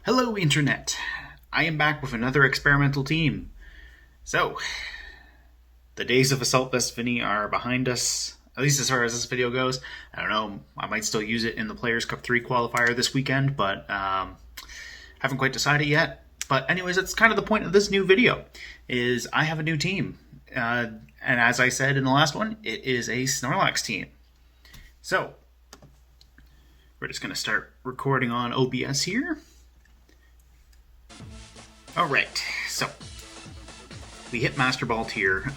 Hello Internet! I am back with another experimental team. So, the days of Assault Vest Vinny are behind us, at least as far as this video goes. I don't know, I might still use it in the Players Cup 3 qualifier this weekend, but haven't quite decided yet. But anyways, that's kind of the point of this new video, is I have a new team. And as I said in the last one, it is a Snorlax team. So, we're just going to start recording on OBS here. Alright, so we hit Master Ball tier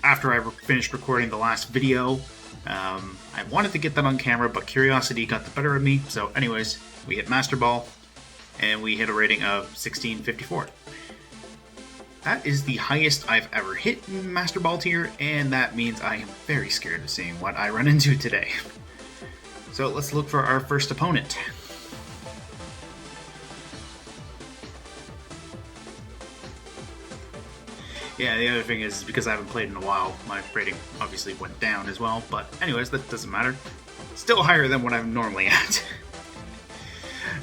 after I finished recording the last video. I wanted to get that on camera, but curiosity got the better of me. So anyways, we hit Master Ball, and we hit a rating of 1654. That is the highest I've ever hit in Master Ball tier, and that means I am very scared of seeing what I run into today. So let's look for our first opponent. Yeah, the other thing is, because I haven't played in a while, my rating obviously went down as well, but anyways, that doesn't matter. Still higher than what I'm normally at.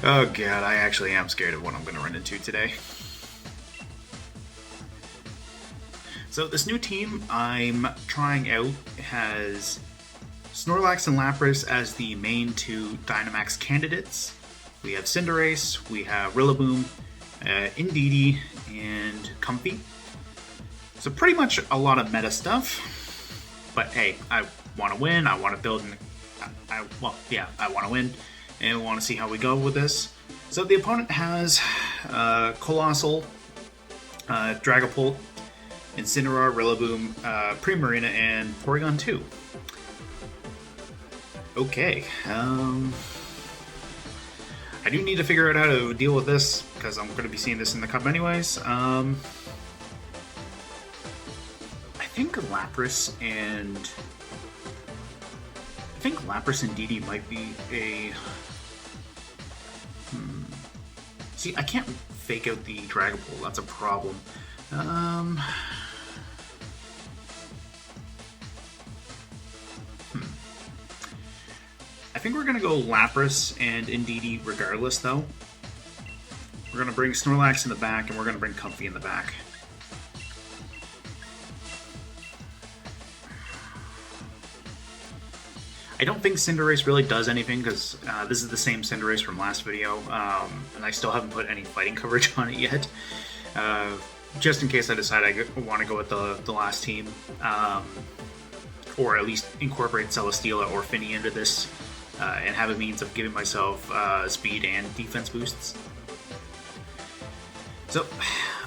Oh god, I actually am scared of what I'm going to run into today. So this new team I'm trying out has Snorlax and Lapras as the main two Dynamax candidates. We have Cinderace, we have Rillaboom, Indeedee, and Comfey. So pretty much a lot of meta stuff, but hey, I want to win, I want to build, I want to win, and want to see how we go with this. So the opponent has Colossal, Dragapult, Incineroar, Rillaboom, Primarina, and Porygon 2. Okay, I do need to figure out how to deal with this, because I'm going to be seeing this in the cup anyways. I think Lapras and Indeedee might be a... See, I can't fake out the Dragapult, that's a problem. I think we're gonna go Lapras and Indeedee regardless, though. We're gonna bring Snorlax in the back, and we're gonna bring Comfey in the back. I don't think Cinderace really does anything, because this is the same Cinderace from last video, and I still haven't put any fighting coverage on it yet. Just in case I decide I want to go with the last team, or at least incorporate Celesteela or Finny into this, and have a means of giving myself speed and defense boosts. So,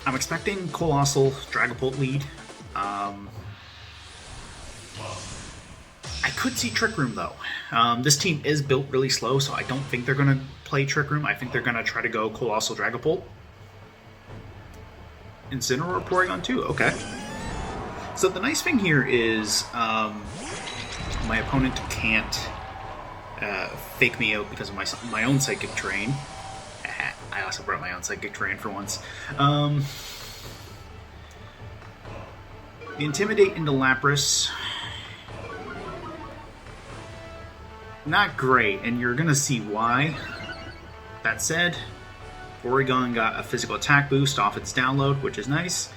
I'm expecting Colossal Dragapult lead. I could see Trick Room, though. This team is built really slow, so I don't think they're going to play Trick Room. I think they're going to try to go Colossal Dragapult. Incineroar, Porygon 2, okay. So the nice thing here is my opponent can't fake me out because of my own Psychic Terrain. I also brought my own Psychic Terrain for once. Intimidate into Lapras. Not great, and you're gonna see why. That said, Porygon got a physical attack boost off its download, which is nice.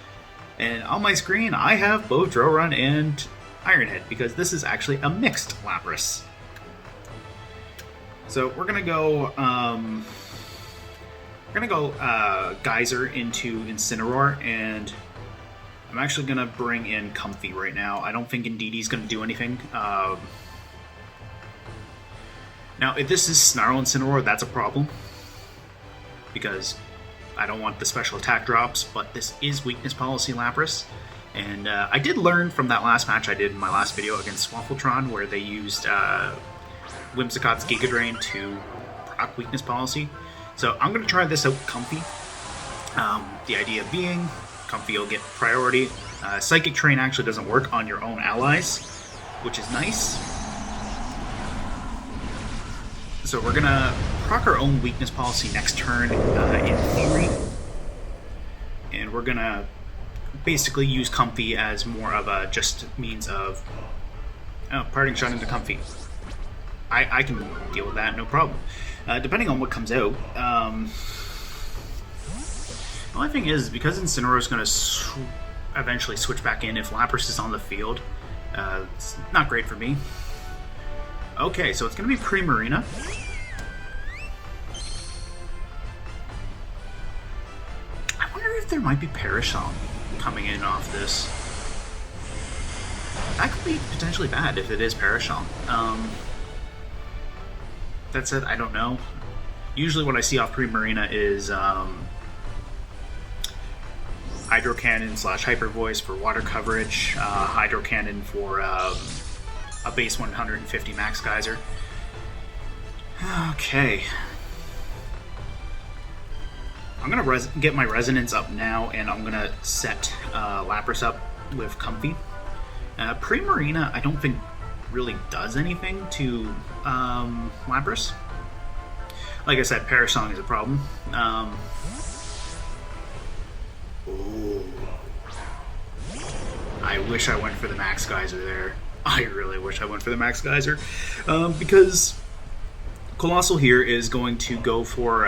And on my screen, I have both Drorun and Iron-Head, because this is actually a mixed Lapras. So we're gonna go, Geyser into Incineroar, and I'm actually gonna bring in Comfey right now. I don't think Indeedee's gonna do anything. Now, if this is Snarl Incineroar, that's a problem, because I don't want the special attack drops, but this is Weakness Policy Lapras, and I did learn from that last match I did in my last video against Swaffletron, where they used Whimsicott's Giga Drain to proc Weakness Policy. So I'm going to try this out with Comfey. The idea being, Comfey will get priority. Psychic Terrain actually doesn't work on your own allies, which is nice. So we're gonna proc our own Weakness Policy next turn, in theory, and we're gonna basically use Comfey as more of a just means of parting shot into Comfey. I can deal with that, no problem. depending on what comes out. The only thing is, because Incineroar is going to eventually switch back in if Lapras is on the field, it's not great for me. Okay, so it's going to be Primarina. I wonder if there might be Perish Song coming in off this. That could be potentially bad if it is Perish Song. That said, I don't know. Usually what I see off Primarina is Hydro Cannon / Hyper Voice for water coverage, Hydro Cannon for a base 150 Max Geyser. Okay. I'm going to get my Resonance up now, and I'm going to set Lapras up with Comfey. Primarina, I don't think really does anything to Lapras. Like I said, Perish Song is a problem. Ooh. I wish I went for the Max Geyser there. I really wish I went for the Max Geyser. Because Colossal here is going to go for...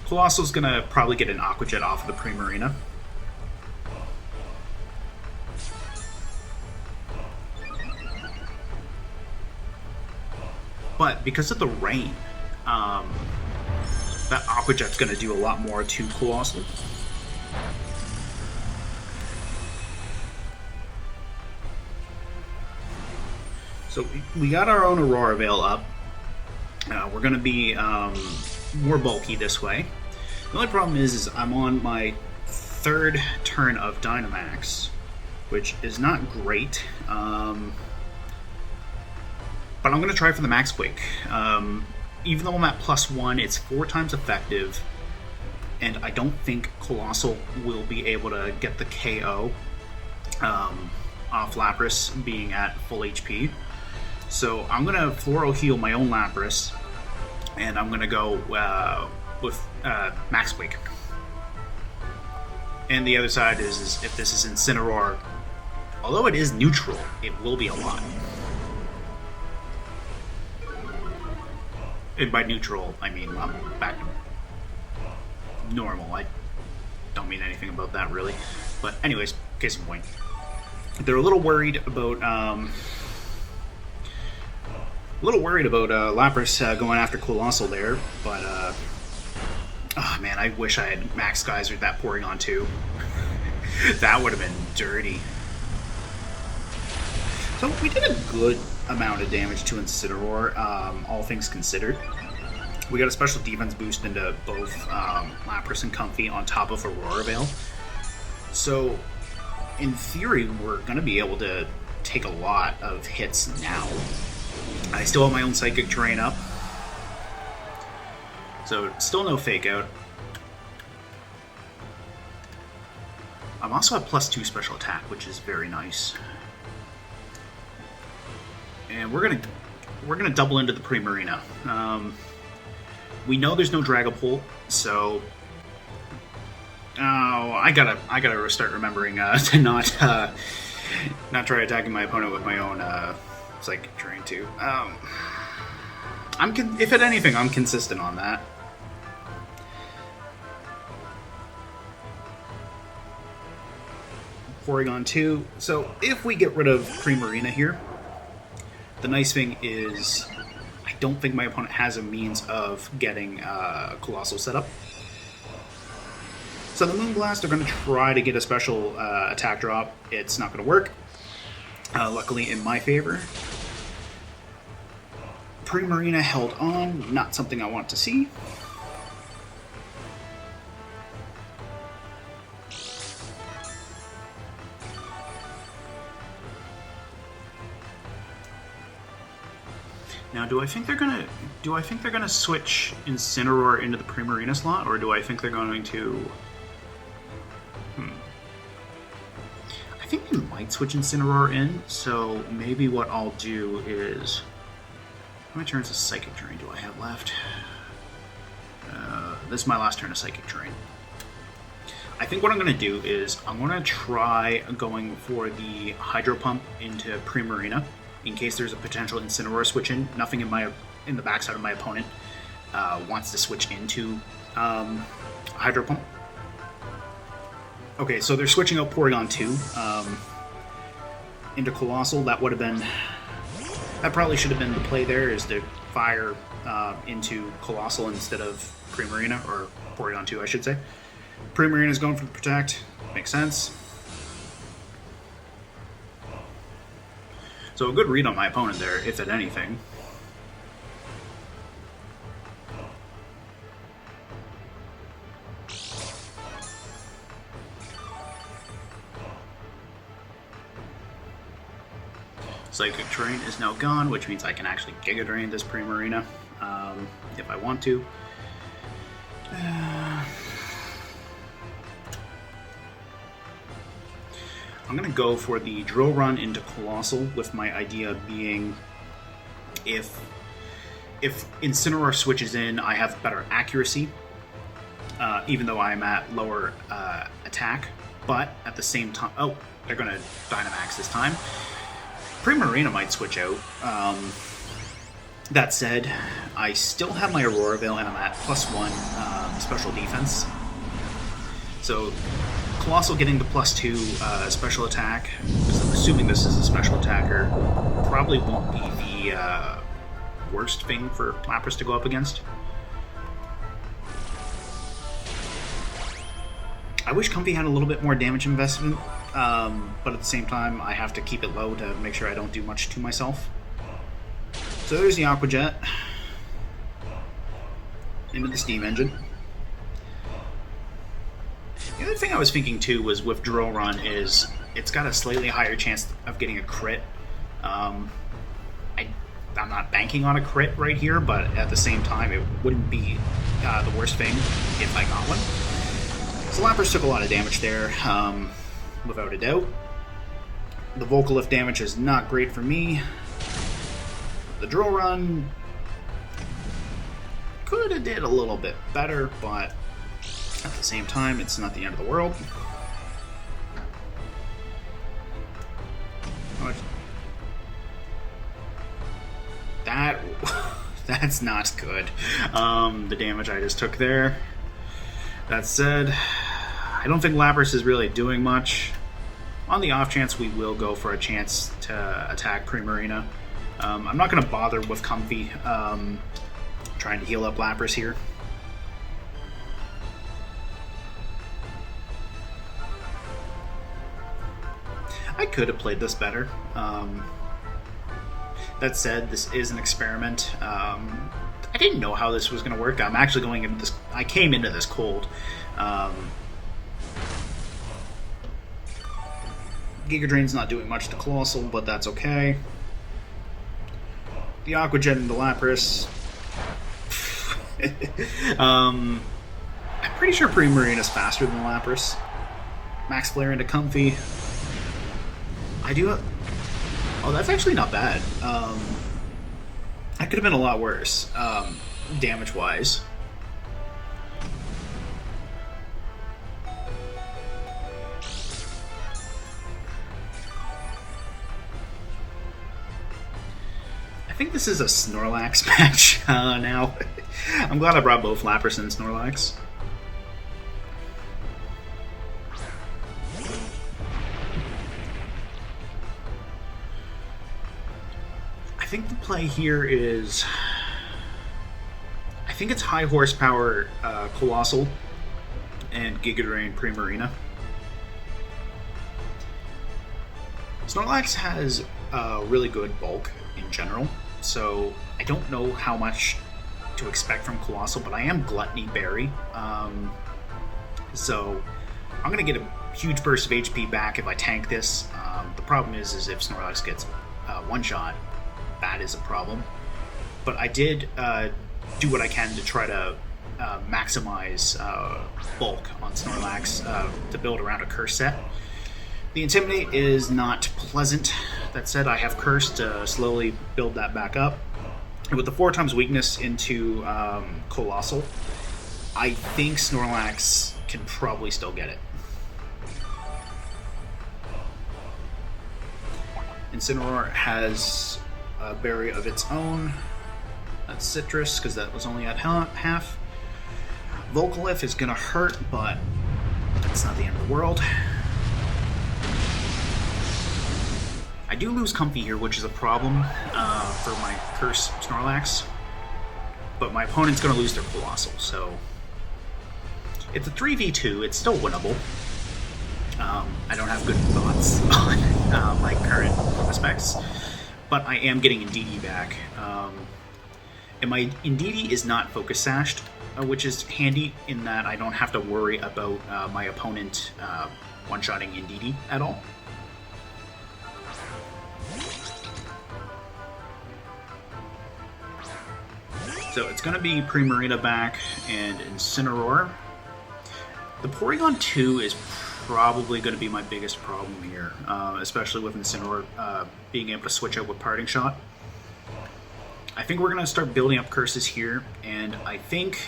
Colossal's going to probably get an Aqua Jet off of the Primarina. But because of the rain, that Aqua Jet's going to do a lot more to Colossal. So we got our own Aurora Veil up. We're going to be more bulky this way. The only problem is I'm on my third turn of Dynamax, which is not great. But I'm going to try for the Max Quake. Even though I'm at +1, it's 4 times effective, and I don't think Colossal will be able to get the KO off Lapras being at full HP. So I'm going to Floral Heal my own Lapras, and I'm going to go with Max Quake. And the other side is if this is Incineroar, although it is neutral, it will be a lot. And by neutral, I mean back to normal. I don't mean anything about that, really. But anyways, case in point. They're a little worried about Lapras going after Colossal there, but oh man, I wish I had Max Geyser that Porygon too. That would have been dirty. So we did a good amount of damage to Incineroar, all things considered. We got a special defense boost into both Lapras and Comfey on top of Aurora Veil. So, in theory, we're going to be able to take a lot of hits now. I still have my own Psychic Terrain up. So, still no Fake Out. I'm also at +2 special attack, which is very nice. And we're gonna double into the Primarina. We know there's no Dragapult, so I gotta start remembering to not try attacking my opponent with my own Psychic Terrain too. If at anything, I'm consistent on that. Porygon 2. So if we get rid of Primarina here, the nice thing is I don't think my opponent has a means of getting Colossal set up. So the Moonblast are going to try to get a special attack drop. It's not going to work. Luckily in my favor. Primarina held on. Not something I want to see. Now, do I think they're gonna switch Incineroar into the Primarina slot, or do I think they're going to? I think they might switch Incineroar in. So maybe what I'll do is, how many turns of Psychic Terrain do I have left? This is my last turn of Psychic Terrain. I think what I'm going to do is I'm going to try going for the Hydro Pump into Primarina, in case there's a potential Incineroar switch in. Nothing in my in the backside of my opponent wants to switch into Hydro Pump. Okay, so they're switching out Porygon 2 into Colossal. That would have been... That probably should have been the play there, is to fire into Colossal instead of Primarina, or Porygon 2, I should say. Primarina's going for the Protect. Makes sense. So a good read on my opponent there, if at anything. Psychic Terrain is now gone, which means I can actually Giga Drain this Primarina if I want to. I'm going to go for the Drill Run into Colossal, with my idea being if Incineroar switches in, I have better accuracy, even though I'm at lower attack. But at the same time... Oh, they're going to Dynamax this time. Primarina might switch out. That said, I still have my Aurora Veil and I'm at +1 special defense. So Colossal getting the +2 special attack, because I'm assuming this is a special attacker, probably won't be the worst thing for Lapras to go up against. I wish Comfey had a little bit more damage investment, but at the same time, I have to keep it low to make sure I don't do much to myself. So there's the Aqua Jet into the Steam Engine. The other thing I was thinking too was with Drill Run is it's got a slightly higher chance of getting a crit. I'm not banking on a crit right here, but at the same time, it wouldn't be the worst thing if I got one. So Lapras took a lot of damage there, without a doubt. The Vocal Lift damage is not great for me. The Drill Run could have did a little bit better, but at the same time, it's not the end of the world. That's not good. The damage I just took there. That said, I don't think Lapras is really doing much. On the off chance, we will go for a chance to attack Primarina. I'm not going to bother with Comfey trying to heal up Lapras here. I could have played this better. That said, this is an experiment. I didn't know how this was going to work. I'm actually going into this... I came into this cold. Giga Drain's not doing much to Colossal, but that's okay. The Aqua Jet and the Lapras. I'm pretty sure Primarina's faster than Lapras. Max Flare into Comfey. I do... Oh, that's actually not bad. That could have been a lot worse, damage-wise. I think this is a Snorlax match now. I'm glad I brought both Lapras and Snorlax. I think the play here is... I think it's high horsepower Colossal and Giga Drain Primarina. Snorlax has really good bulk in general, so I don't know how much to expect from Colossal, but I am Gluttony Berry, so I'm going to get a huge burst of HP back if I tank this. The problem is if Snorlax gets one shot, that is a problem. But I did do what I can to try to maximize bulk on Snorlax to build around a Curse set. The Intimidate is not pleasant. That said, I have Curse to slowly build that back up. And with the 4x weakness into Colossal, I think Snorlax can probably still get it. Incineroar has a berry of its own. That's Sitrus, because that was only at half. Vocalif is going to hurt, but it's not the end of the world. I do lose Comfey here, which is a problem for my Curse Snorlax. But my opponent's going to lose their Colossal, so... It's a 3v2, it's still winnable. I don't have good thoughts on my current prospects, but I am getting Indeedee back. And my Indeedee is not focus sashed, which is handy in that I don't have to worry about my opponent one-shotting Indeedee at all. So it's going to be Primarina back and Incineroar. The Porygon 2 is probably going to be my biggest problem here, especially with Incineroar being able to switch out with Parting Shot. I think we're going to start building up curses here, and I think,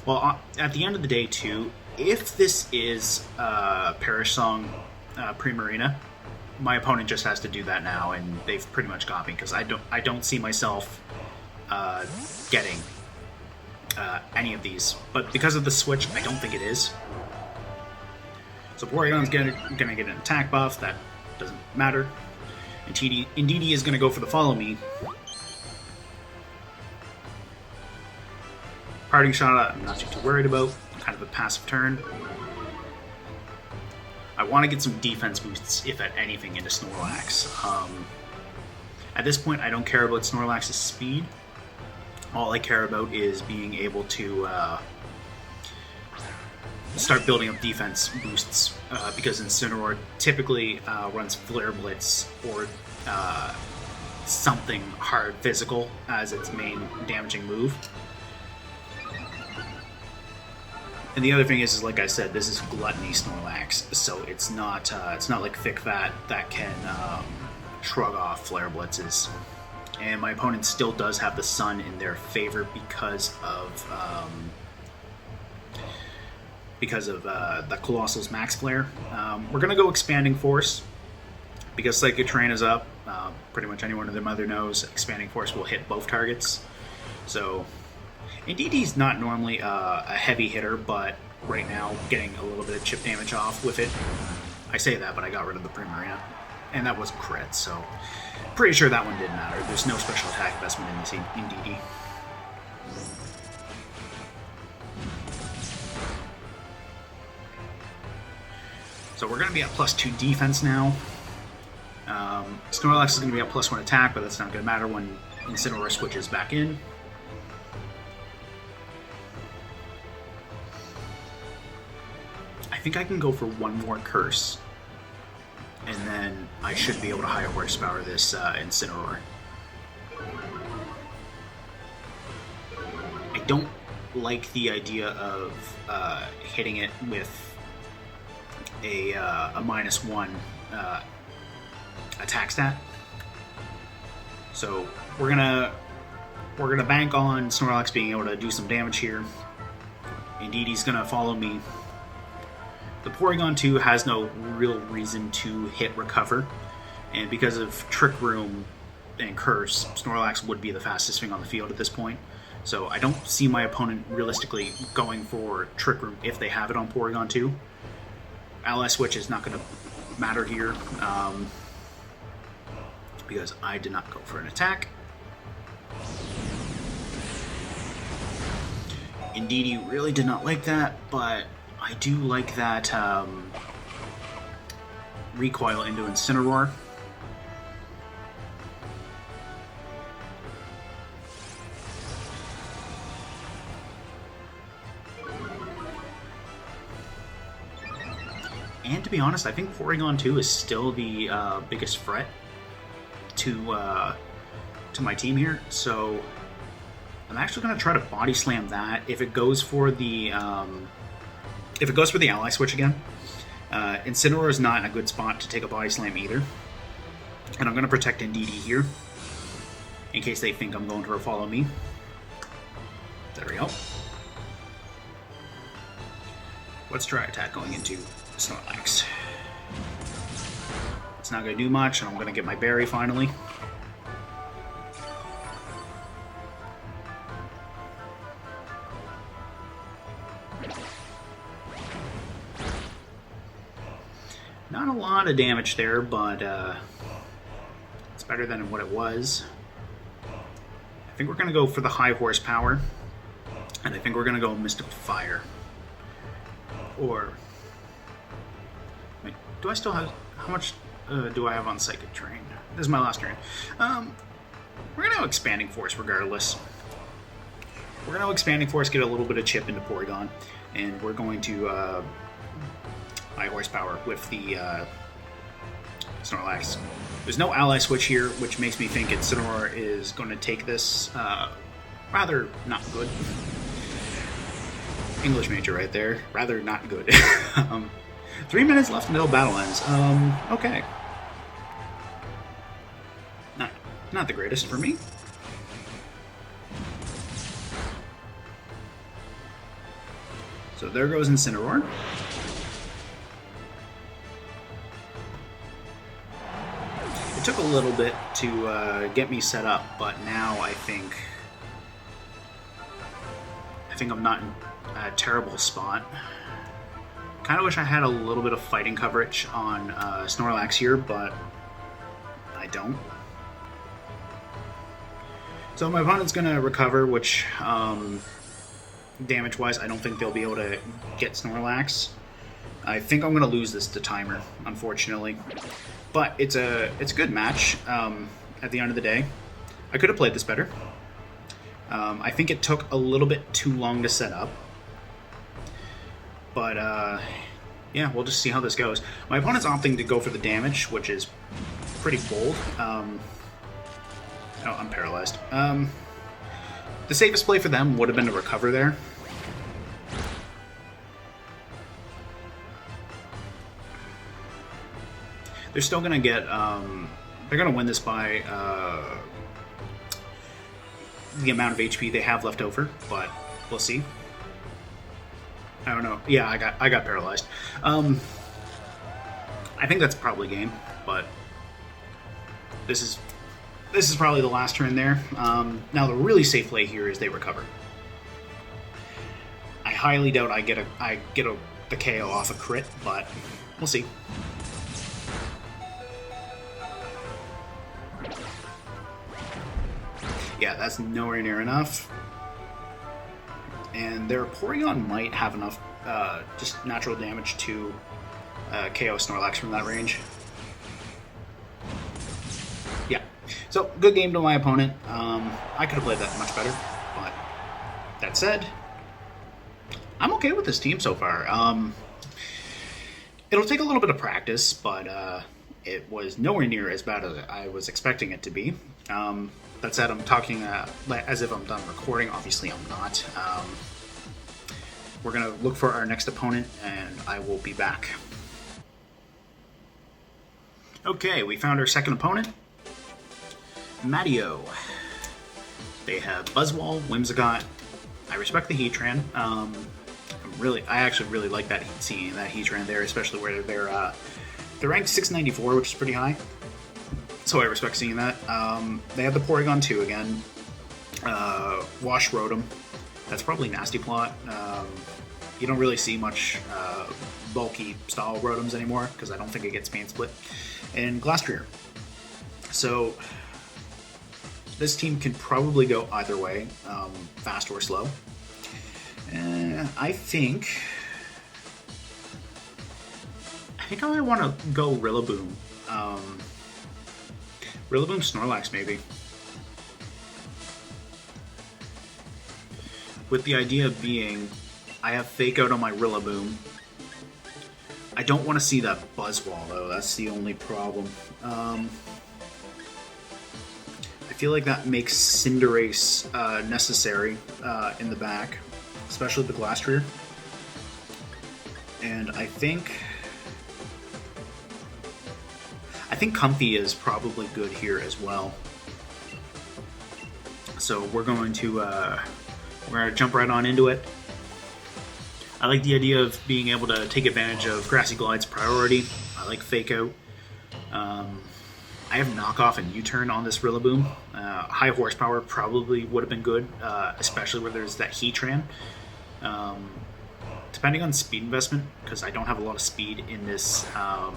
well, at the end of the day too, if this is Perish Song Primarina, my opponent just has to do that now, and they've pretty much got me, because I don't see myself getting any of these. But because of the switch, I don't think it is. So Porygon's gonna get an attack buff, that doesn't matter. And Indeedee is gonna go for the Follow Me. Parting Shot, I'm not too worried about. Kind of a passive turn. I want to get some defense boosts, if at anything, into Snorlax. At this point, I don't care about Snorlax's speed. All I care about is being able to start building up defense boosts, because Incineroar typically runs Flare Blitz or something hard physical as its main damaging move. And the other thing is like I said, this is Gluttony Snorlax, so it's not like Thick Fat that can shrug off Flare Blitzes. And my opponent still does have the Sun in their favor because of the Colossal's Max Flare. We're gonna go Expanding Force because Psychic Terrain is up. Pretty much anyone and their mother knows Expanding Force will hit both targets. So Indeedee's not normally a heavy hitter, but right now getting a little bit of chip damage off with it. I say that, but I got rid of the Primarina, and that was crit, so pretty sure that one didn't matter. There's no special attack investment in this Indeedee. So we're going to be at +2 defense now. Snorlax is going to be at +1 attack, but that's not going to matter when Incineroar switches back in. I think I can go for one more Curse, and then I should be able to high horsepower this Incineroar. I don't like the idea of hitting it with a -1 attack stat. So we're gonna bank on Snorlax being able to do some damage here. Indeedee's gonna follow me. The Porygon 2 has no real reason to hit Recover, and because of Trick Room and Curse, Snorlax would be the fastest thing on the field at this point. So I don't see my opponent realistically going for Trick Room if they have it on Porygon 2. Ally Switch is not going to matter here, because I did not go for an attack. Indeedee really did not like that, but I do like that recoil into Incineroar. And to be honest, I think Porygon 2 is still the biggest threat to my team here. So I'm actually going to try to body slam that. If it goes for the Ally Switch again, Incineroar is not in a good spot to take a body slam either. And I'm going to protect Indeedee here in case they think I'm going to follow me. There we go. Let's try attack going into Snorlax. It's not going to do much, and I'm going to get my berry finally. Not a lot of damage there, but it's better than what it was. I think we're going to go for the high horsepower, and I think we're going to go Mystical Fire. Or, wait, do I still have, how much do I have on Psychic Terrain? This is my last turn. We're going to go Expanding Force regardless. We're going to Expanding Force, get a little bit of chip into Porygon, and we're going to high horsepower with the Snorlax. There's no ally switch here, which makes me think Incineroar is going to take this rather not good. English major right there. Rather not good. 3 minutes left until battle ends. Okay. Not the greatest for me. So there goes Incineroar. It took a little bit to get me set up, but now I think I'm not in a terrible spot. Kind of wish I had a little bit of fighting coverage on Snorlax here, but I don't. So my opponent's going to recover, which damage-wise, I don't think they'll be able to get Snorlax. I think I'm going to lose this to timer, unfortunately. But it's a good match at the end of the day. I could have played this better. I think it took a little bit too long to set up. But, yeah, we'll just see how this goes. My opponent's opting to go for the damage, which is pretty bold. Oh, I'm paralyzed. The safest play for them would have been to recover there. They're still going to get... they're going to win this by the amount of HP they have left over, but we'll see. I don't know. Yeah, I got paralyzed. I think that's probably game, but this is probably the last turn there. Now the really safe play here is they recover. I highly doubt I get the KO off a crit, but we'll see. Yeah, that's nowhere near enough. And their Porygon might have enough just natural damage to KO Snorlax from that range. Yeah. So, good game to my opponent. I could have played that much better, but that said, I'm okay with this team so far. It'll take a little bit of practice, but it was nowhere near as bad as I was expecting it to be. That said, I'm talking as if I'm done recording. Obviously, I'm not. We're going to look for our next opponent, and I will be back. Okay, we found our second opponent. Matteo. They have Buzzwole, Whimsicott. I respect the Heatran. I actually really like that seeing that Heatran there, especially where they're ranked 694, which is pretty high. So I respect seeing that. They have the Porygon 2 again. Wash Rotom. That's probably Nasty Plot. You don't really see much bulky style Rotoms anymore because I don't think it gets Pain Split. And Glastrier. So this team can probably go either way, fast or slow. I think I want to go Rillaboom. Rillaboom Snorlax, maybe. With the idea being, I have Fake Out on my Rillaboom. I don't want to see that Buzzwole, though. That's the only problem. I feel like that makes Cinderace necessary in the back, especially the Glastrier. And I think Comfey is probably good here as well. So we're going to jump right on into it. I like the idea of being able to take advantage of Grassy Glide's priority. I like Fake Out. I have Knockoff and U-Turn on this Rillaboom. High horsepower probably would have been good, especially where there's that Heatran. To depending on speed investment, because I don't have a lot of speed in this. I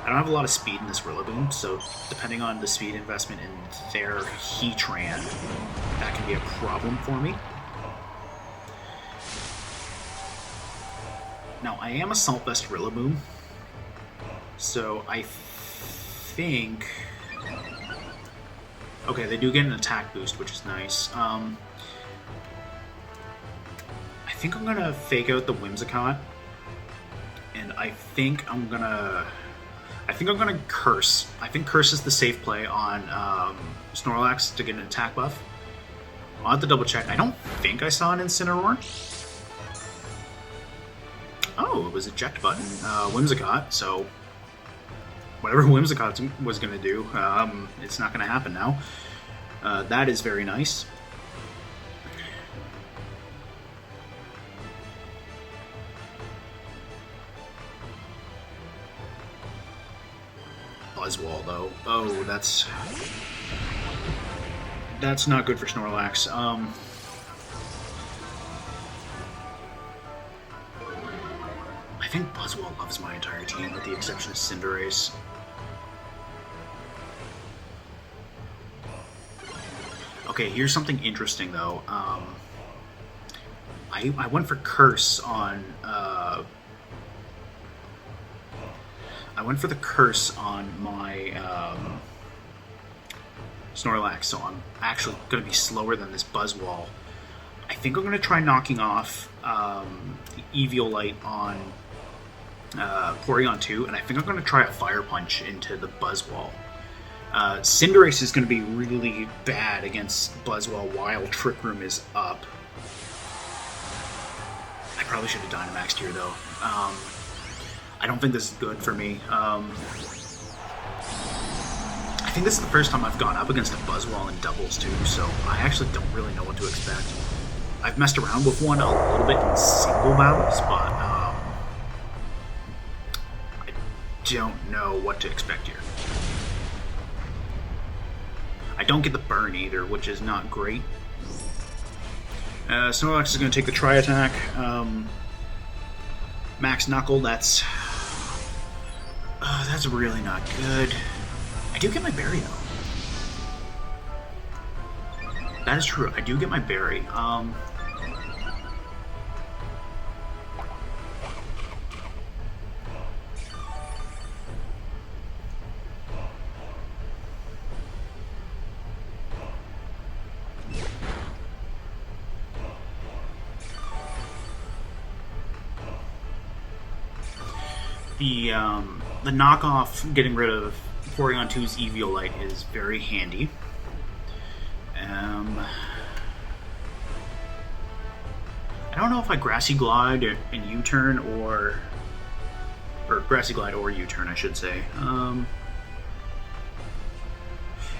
don't have a lot of speed in this Rillaboom, so depending on the speed investment in their Heatran, that can be a problem for me. Now, I am Assault Vest Rillaboom, so I think... Okay, they do get an attack boost, which is nice. I think I'm gonna fake out the Whimsicott, and I think I'm gonna Curse. I think Curse is the safe play on Snorlax to get an attack buff. I'll have to double check. I don't think I saw an Incineroar. Oh, it was eject button Whimsicott, so whatever Whimsicott was going to do, it's not going to happen now. That is very nice. Buzzwall, though. Oh, that's not good for Snorlax. I think Buzzwall loves my entire team, with the exception of Cinderace. Okay, here's something interesting, though. I went for Curse on... I went for the Curse on my Snorlax, so I'm actually going to be slower than this Buzzwall. I think I'm going to try knocking off Eviolite on Porygon 2, and I think I'm going to try a Fire Punch into the Buzzwall. Cinderace is going to be really bad against Buzzwall while Trick Room is up. I probably should have Dynamaxed here, though. I don't think this is good for me. I think this is the first time I've gone up against a Buzzwall in doubles, too, so I actually don't really know what to expect. I've messed around with one a little bit in single battles, but I don't know what to expect here. I don't get the burn either, which is not great. Snorlax is going to take the Tri-Attack. Max Knuckle, that's really not good. I do get my berry, though. That is true, I do get my berry. The knockoff getting rid of Porygon 2's Eviolite is very handy. I don't know if I Grassy Glide and U-turn or Grassy Glide or U-turn, I should say.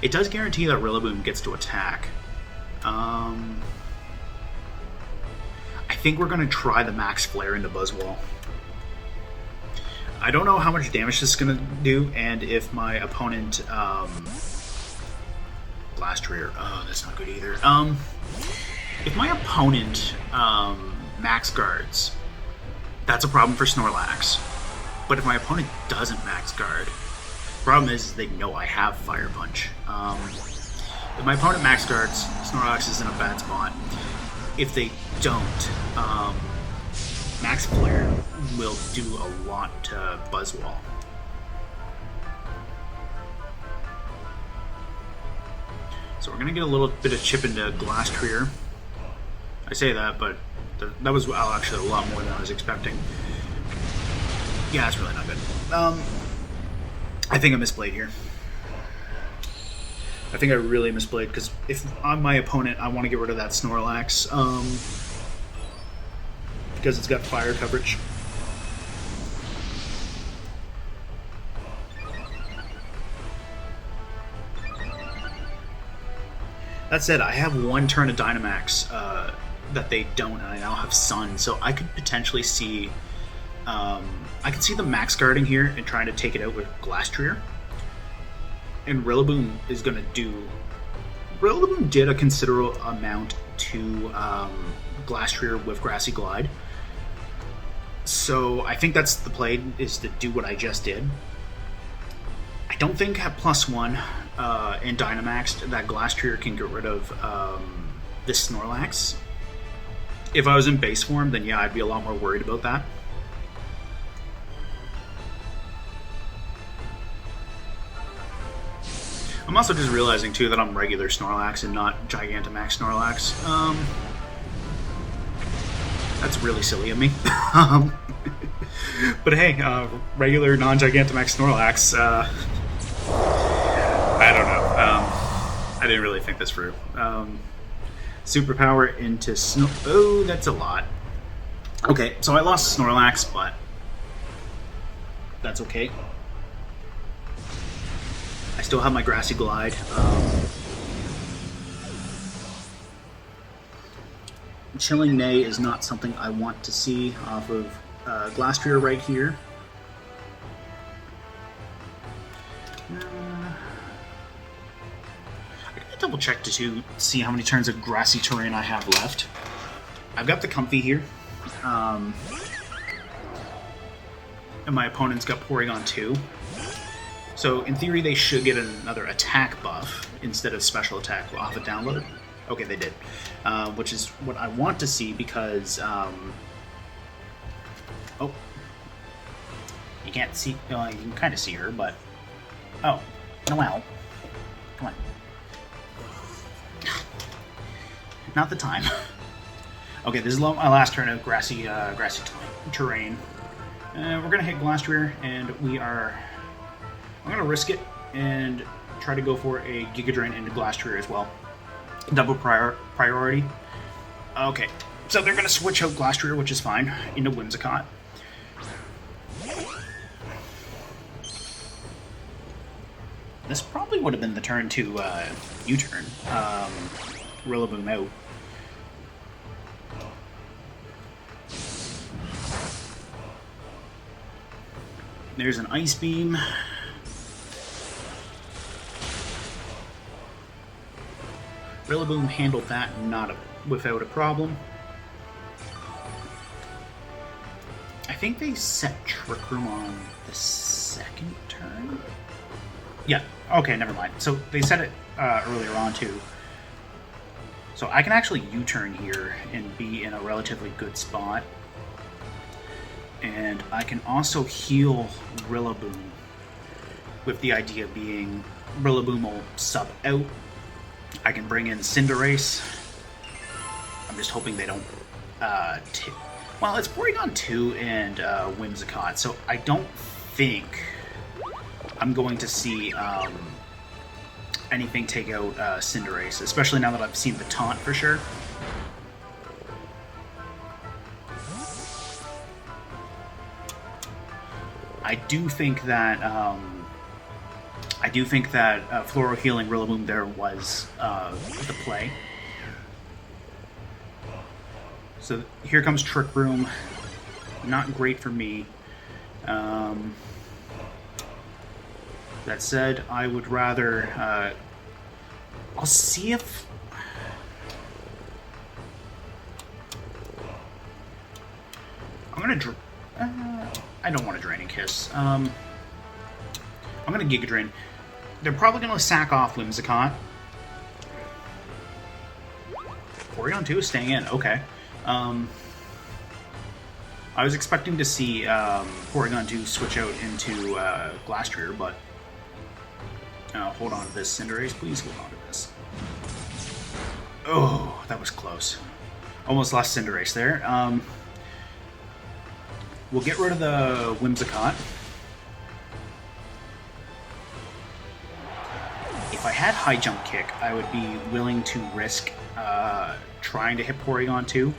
It does guarantee that Rillaboom gets to attack. I think we're going to try the Max Flare into Buzzwall. I don't know how much damage this is going to do, and if my opponent... Blastoise. Oh, that's not good either. If my opponent max guards, that's a problem for Snorlax. But if my opponent doesn't max guard, the problem is they know I have Fire Punch. If my opponent max guards, Snorlax is in a bad spot. If they don't, Max Flare will do a lot to Buzzwall. So we're going to get a little bit of chip into Glastrier. I say that, but that was actually a lot more than I was expecting. Yeah, that's really not good. I think I misplayed here. I think I really misplayed, because if I'm my opponent, I want to get rid of that Snorlax. Because it's got fire coverage. That said, I have one turn of Dynamax that they don't, and I now have Sun, so I could potentially see... I could see the max guarding here and trying to take it out with Glastrier. And Rillaboom is going to do... Rillaboom did a considerable amount to Glastrier with Grassy Glide. So I think that's the play, is to do what I just did. I don't think at +1 in Dynamaxed that Glastrier can get rid of this Snorlax. If I was in base form, then yeah, I'd be a lot more worried about that. I'm also just realizing too that I'm regular Snorlax and not Gigantamax Snorlax. That's really silly of me. But hey, regular non-Gigantamax Snorlax, I don't know. I didn't really think this through. Superpower into Snor... Oh, that's a lot. Okay, so I lost Snorlax, but that's okay. I still have my Grassy Glide. Chilling Neigh is not something I want to see off of Glastrier right here. I gotta double check to see how many turns of grassy terrain I have left. I've got the Comfey here. And my opponent's got Porygon 2. So in theory they should get another attack buff instead of special attack off a download. Okay, they did. Which is what I want to see because... oh. You can't see... you can kind of see her, but... Oh. Noelle. Come on. Not the time. Okay, this is my last turn of grassy terrain. We're going to hit Glastrier, and we are... I'm going to risk it and try to go for a Giga Drain into Glastrier as well. Double priority. Okay, so they're going to switch out Glastrier, which is fine, into Whimsicott. This probably would have been the turn to U-turn. Rillaboom out. There's an Ice Beam. Rillaboom handled that without a problem. I think they set Trick Room on the second turn? Yeah, okay, never mind. So they set it earlier on too. So I can actually U-turn here and be in a relatively good spot. And I can also heal Rillaboom, with the idea being Rillaboom will sub out. I can bring in Cinderace. I'm just hoping they don't... well, it's Porygon 2 and Whimsicott, so I don't think I'm going to see anything take out Cinderace, especially now that I've seen the taunt for sure. I do think that Floral Healing Rillaboom there was the play. So here comes Trick Room. Not great for me. That said, I would rather... I'll see if... I'm going to... I don't want a Draining Kiss. I'm going to Giga Drain. They're probably going to sack off Whimsicott. Porygon 2 is staying in. Okay. I was expecting to see Porygon 2 switch out into Glastrier, but... hold on to this, Cinderace. Please hold on to this. Oh, that was close. Almost lost Cinderace there. We'll get rid of the Whimsicott. If I had High Jump Kick, I would be willing to risk trying to hit Porygon 2.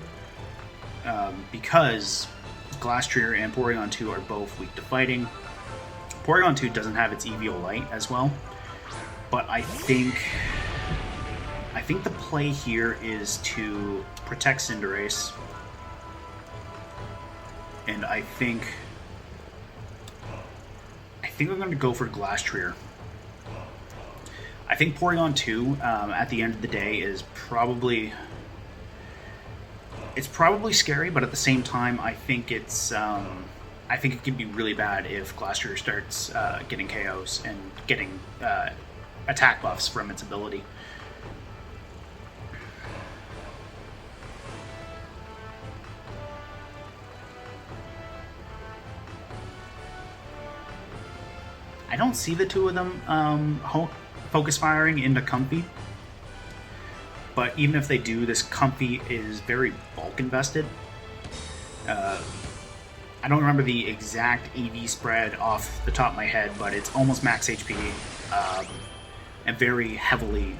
Because Glastrier and Porygon 2 are both weak to fighting. Porygon 2 doesn't have its Eviolite as well. But I think the play here is to protect Cinderace. And I think I'm going to go for Glastrier. I think Porygon 2, at the end of the day, is probably It's probably scary, but at the same time, I think it's I think it can be really bad if Glastrier starts getting KOs and getting attack buffs from its ability. I don't see the two of them focus firing into Comfey. But even if they do, this Comfey is very bulk invested. I don't remember the exact AV spread off the top of my head, but it's almost max HP and very heavily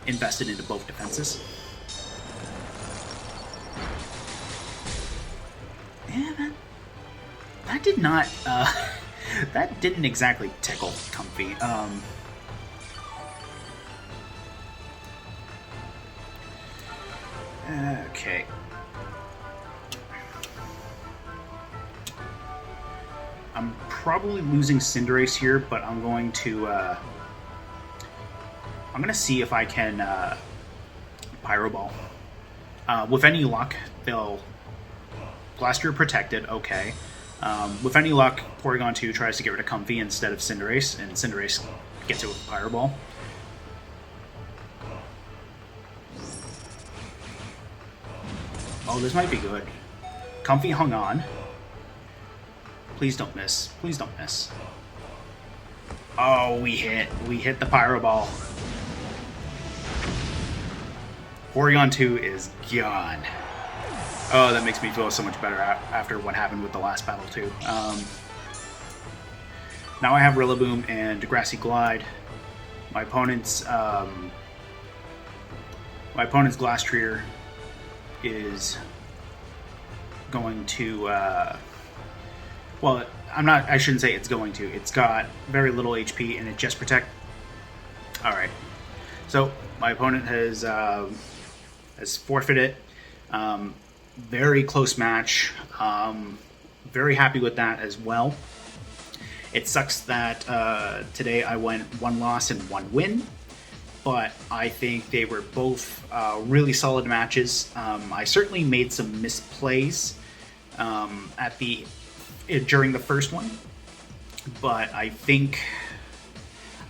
invested into both defenses. Yeah, that did not... that didn't exactly tickle Comfey. Okay. I'm probably losing Cinderace here, but I'm going to see if I can Pyro Ball. With any luck, they'll Glastrier protected. Okay. With any luck, Porygon 2 tries to get rid of Comfey instead of Cinderace, and Cinderace gets it with Pyro Ball. Oh, this might be good. Comfey hung on. Please don't miss. Please don't miss. Oh, we hit. We hit the Pyro Ball. Porygon 2 is gone. Oh, that makes me feel so much better after what happened with the last battle, too. Now I have Rillaboom and Grassy Glide. My opponent's Glastrier is going to well, I shouldn't say it's going to. It's got very little HP and it just protect. All right. So my opponent has forfeited. Very close match. Very happy with that as well. It sucks that today I went 1 loss and 1 win, but I think they were both really solid matches. I certainly made some misplays during the first one, but I think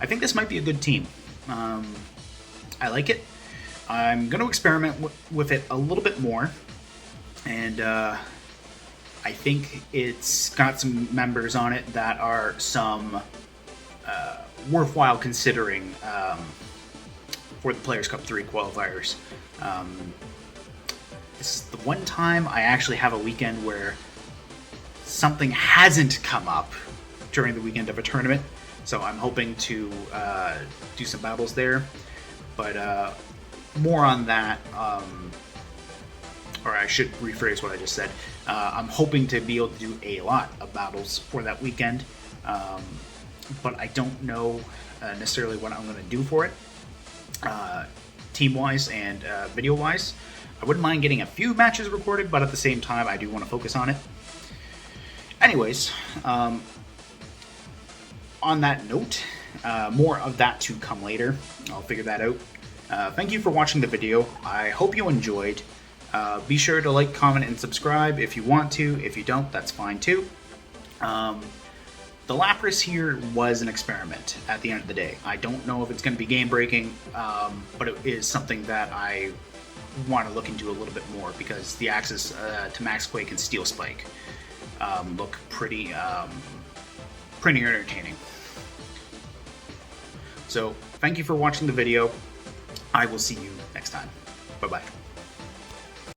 this might be a good team. I like it. I'm going to experiment with it a little bit more, and I think it's got some members on it that are some worthwhile considering for the Players' Cup 3 qualifiers. This is the one time I actually have a weekend where something hasn't come up during the weekend of a tournament, so I'm hoping to do some battles there. But more on that, or I should rephrase what I just said. I'm hoping to be able to do a lot of battles for that weekend, but I don't know necessarily what I'm going to do for it, team-wise and video-wise. I wouldn't mind getting a few matches recorded, but at the same time, I do want to focus on it. Anyways, on that note, more of that to come later. I'll figure that out. Thank you for watching the video. I hope you enjoyed. Be sure to like, comment, and subscribe if you want to. If you don't, that's fine too. The Lapras here was an experiment at the end of the day. I don't know if it's going to be game-breaking, but it is something that I want to look into a little bit more because the access to Max Quake and Steel Spike look pretty entertaining. So, thank you for watching the video. I will see you next time. Bye-bye.